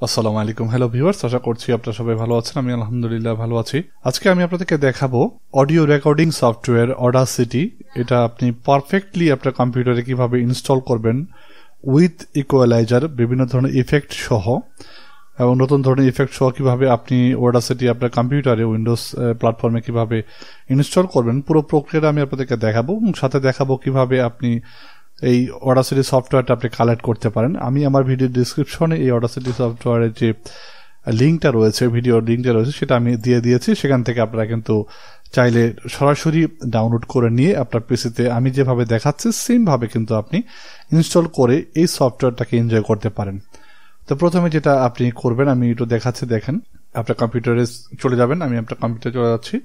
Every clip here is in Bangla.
আসসালামু আলাইকুম হ্যালো ভিউয়ার্স, আশা করছি আপনারা সবাই ভালো আছেন। আমি আলহামদুলিল্লাহ ভালো আছি। আজকে আমি আপনাদেরকে দেখাবো অডিও রেকর্ডিং সফটওয়্যার অডাসিটি। এটা আপনি পারফেক্টলি আপনার কম্পিউটারে কিভাবে ইনস্টল করবেন উইথ ইকুয়ালাইজার, বিভিন্ন ধরনের ইফেক্ট সহ এবং নতুন ধরনের ইফেক্ট সহ কিভাবে আপনি অডাসিটি আপনার কম্পিউটারে উইন্ডোজ প্ল্যাটফর্মে কিভাবে ইনস্টল করবেন, পুরো প্রক্রিয়াটা আমি আপনাদেরকে দেখাবো এবং সাথে দেখাবো কিভাবে আপনি এই অডাসিটি সফটওয়্যারটা আপনি কালেক্ট করতে পারেন। আমি আমার ভিডিও ডিসক্রিপশনে এই অডাসিটি সফটওয়্যারের যে লিঙ্কটা রয়েছে, ভিডিওর লিঙ্কটা রয়েছে, সেটা আমি দিয়ে দিয়েছি। সেখান থেকে আপনারা কিন্তু চাইলে সরাসরি ডাউনলোড করে নিয়ে আপনার পিসিতে আমি যেভাবে দেখাচ্ছি সেম ভাবে কিন্তু আপনি ইনস্টল করে এই সফটওয়্যারটাকে এনজয় করতে পারেন। তো প্রথমে যেটা আপনি করবেন আমি একটু দেখাচ্ছি, দেখেন। আপনার কম্পিউটারে চলে যাবেন, আমি আপনার কম্পিউটারে চলে যাচ্ছি।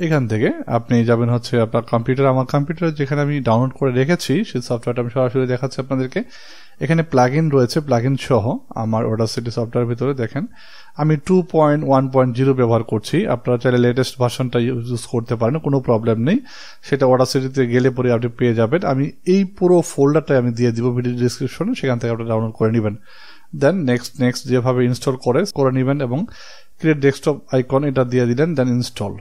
এখান থেকে আপনি যাবেন হচ্ছে আপনার কম্পিউটার, আমার কম্পিউটার যেখানে আমি ডাউনলোড করে রেখেছি সেই সফটওয়্যারটা আমি সরাসরি দেখাচ্ছি আপনাদেরকে। এখানে প্লাগইন রয়েছে, প্লাগইন সহ আমার অডাসিটি সফটওয়্যার ভিতরে দেখেন আমি 2.1.0 ব্যবহার করছি। আপনারা চাইলে লেটেস্ট ভার্সনটা ইউজ করতে পারেন, কোনো প্রবলেম নেই। সেটা অডাসিটিতে গেলে পরে আপনি পেয়ে যাবেন। আমি এই পুরো ফোল্ডারটা আমি দিয়ে দিব ভিডিও ডিসক্রিপশনে, সেখান থেকে আপনি ডাউনলোড করে নেবেন। দেন নেক্সট যেভাবে ইনস্টল করে নেবেন এবং ক্রিয়েট ডেস্কটপ আইকন এটা দিয়ে দিলেন, দেন ইনস্টল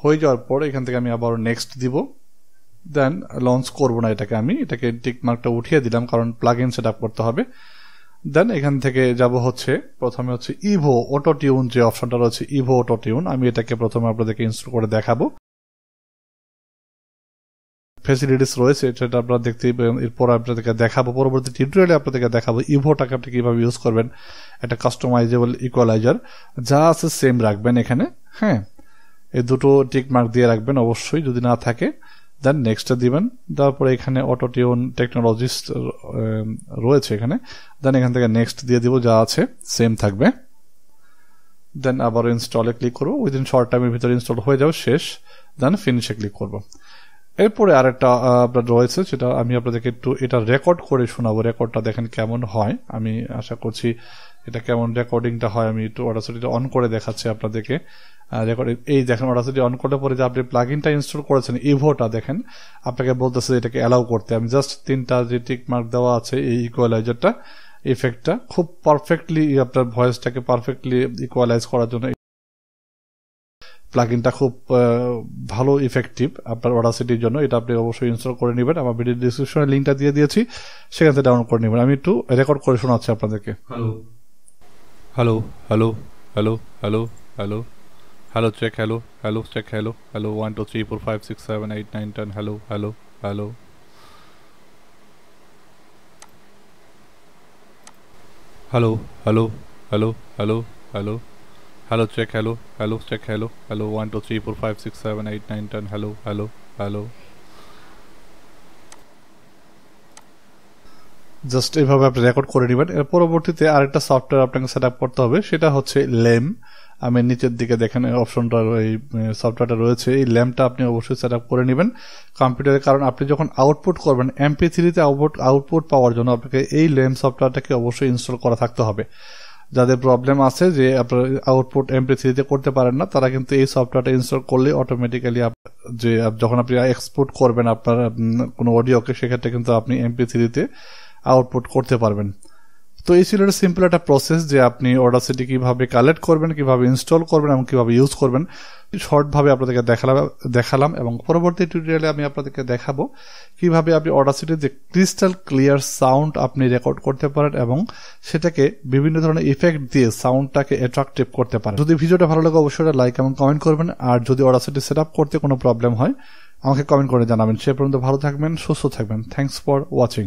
হয়ে যাওয়ার পর এখান থেকে আমি আবার নেক্সট দিব। দেন লঞ্চ করবো না এটাকে টিক মার্কটা উঠিয়ে দিলাম, কারণ প্লাগ ইন সেট আপ করতে হবে। দেন এখান থেকে যাব হচ্ছে প্রথমে হচ্ছে ইভো অটো টিউন, যে অপশনটা রয়েছে ইভো অটো টিউন, আমি এটাকে প্রথমে আপনাদেরকে ইনস্টল করে দেখাবো। ফ্যাসিলিটিস রয়েছে সেটা আপনারা দেখতে, এরপর আপনাদেরকে দেখাবো পরবর্তী টিউটোরিয়ালে আপনাদেরকে দেখাবো ইভোটাকে আপনি কিভাবে ইউজ করবেন। একটা কাস্টমাইজেবল ইকুয়ালাইজার যা আছে সেম রাখবেন এখানে, হ্যাঁ, এই দুটো টিক মার্ক দিয়ে রাখবেন অবশ্যই, যদি না থাকে দেন নেক্সট দিবেন। তারপরে এখানে অটো টিউন টেকনোলজিস রয়েছে এখানে, দেন এখান থেকে নেক্সট দিয়ে দিব, যা আছে সেম থাকবে। দেন আবার ইনস্টলে ক্লিক করবো, উইদিন শর্ট টাইমের ভিতরে ইনস্টল হয়ে যাবে, শেষ। দেন ফিনিশে ক্লিক করবো। এরপরে আরেকটা আপনার রয়েছে, সেটা আমি আপনাদেরকে একটু এটা রেকর্ড করে শোনাবো। রেকর্ডটা দেখেন কেমন হয়, আমি আশা করছি এটা কেমন রেকর্ডিংটা হয়। আমি একটু অডাসিটিটা অন করে দেখাচ্ছি আপনাদেরকে। রেকর্ড এই দেখেন, অডাসিটি অন করলে পরে যে আপনি প্লাগইনটা ইনস্টল করেছেন ইভোটা, দেখেন আপনাকে বলতেছে এটাকে অ্যালাউ করতে। আমি জাস্ট তিনটা যে টিক মার্ক দেওয়া আছে, এই ইকুয়ালাইজারটা ইফেক্টটা খুব পারফেক্টলি আপনার ভয়েসটাকে পারফেক্টলি ইকুয়ালাইজ করার জন্য প্লাগইনটা খুব ভালো ইফেক্টিভ আপনার অডাসিটির জন্য। এটা আপনি অবশ্যই ইনস্টল করে নেবেন, আমার ভিডিও ডিসক্রিপশনে লিঙ্কটা দিয়ে দিয়েছি, সেখান থেকে ডাউনলোড করে নেবেন। আমি একটু রেকর্ড করে শোনাচ্ছি আপনাদেরকে। Hello hello hello hello hello hello hello check, hello hello check, hello hello 1 2 3 4 5 6 7 8 9 10 hello hello hello hello hello hello hello hello hello check, hello hello check, hello hello 1 2 3 4 5 6 7 8 9 10 hello hello hello. Just এইভাবে আপনি রেকর্ড করে নেবেন। এর পরবর্তীতে আরেকটা সফটওয়্যার আপনাকে সেট আপ করতে হবে, সেটা হচ্ছে ল্যাম। আমি নিচের দিকে দেখেন অপশনটা, এই সফটওয়্যারটা রয়েছে, এই ল্যাম্পটা আপনি অবশ্যই সেট আপ করে নেবেন কম্পিউটারে, কারণ আপনি যখন আউটপুট করবেন MP3-তে আউটপুট পাওয়ার জন্য আপনাকে এই ল্যাম সফটওয়্যারটাকে অবশ্যই ইনস্টল করা থাকতে হবে। যাদের প্রবলেম আছে যে আপনার আউটপুট MP3-তে করতে পারেন না, তারা কিন্তু এই সফটওয়্যারটা ইনস্টল করলে অটোমেটিক্যালি যে যখন আপনি এক্সপোর্ট করবেন আপনার কোনো অডিওকে, সেক্ষেত্রে কিন্তু আপনি MP3-তে আউটপুট করতে পারবেন। তো এই ছিল সিম্পল একটা প্রসেস যে আপনি অডাসিটি কিভাবে কালেক্ট করবেন, কিভাবে ইনস্টল করবেন এবং কিভাবে ইউজ করবেন, শর্ট ভাবে আপনাদেরকে দেখালাম। এবং পরবর্তী টিউটোরিয়ালে আমি আপনাদেরকে দেখাবো কিভাবে আপনি অডাসিটির যে ক্রিস্টাল ক্লিয়ার সাউন্ড আপনি রেকর্ড করতে পারেন এবং সেটাকে বিভিন্ন ধরনের ইফেক্ট দিয়ে সাউন্ডটাকে অ্যাট্রাকটিভ করতে পারেন। যদি ভিডিওটা ভালো লাগে অবশ্যই লাইক এবং কমেন্ট করবেন, আর যদি অডাসিটি সেট আপ করতে কোনো প্রবলেম হয় আমাকে কমেন্ট করে জানাবেন। সে পর্যন্ত ভালো থাকবেন, সুস্থ থাকবেন। Thanks for watching.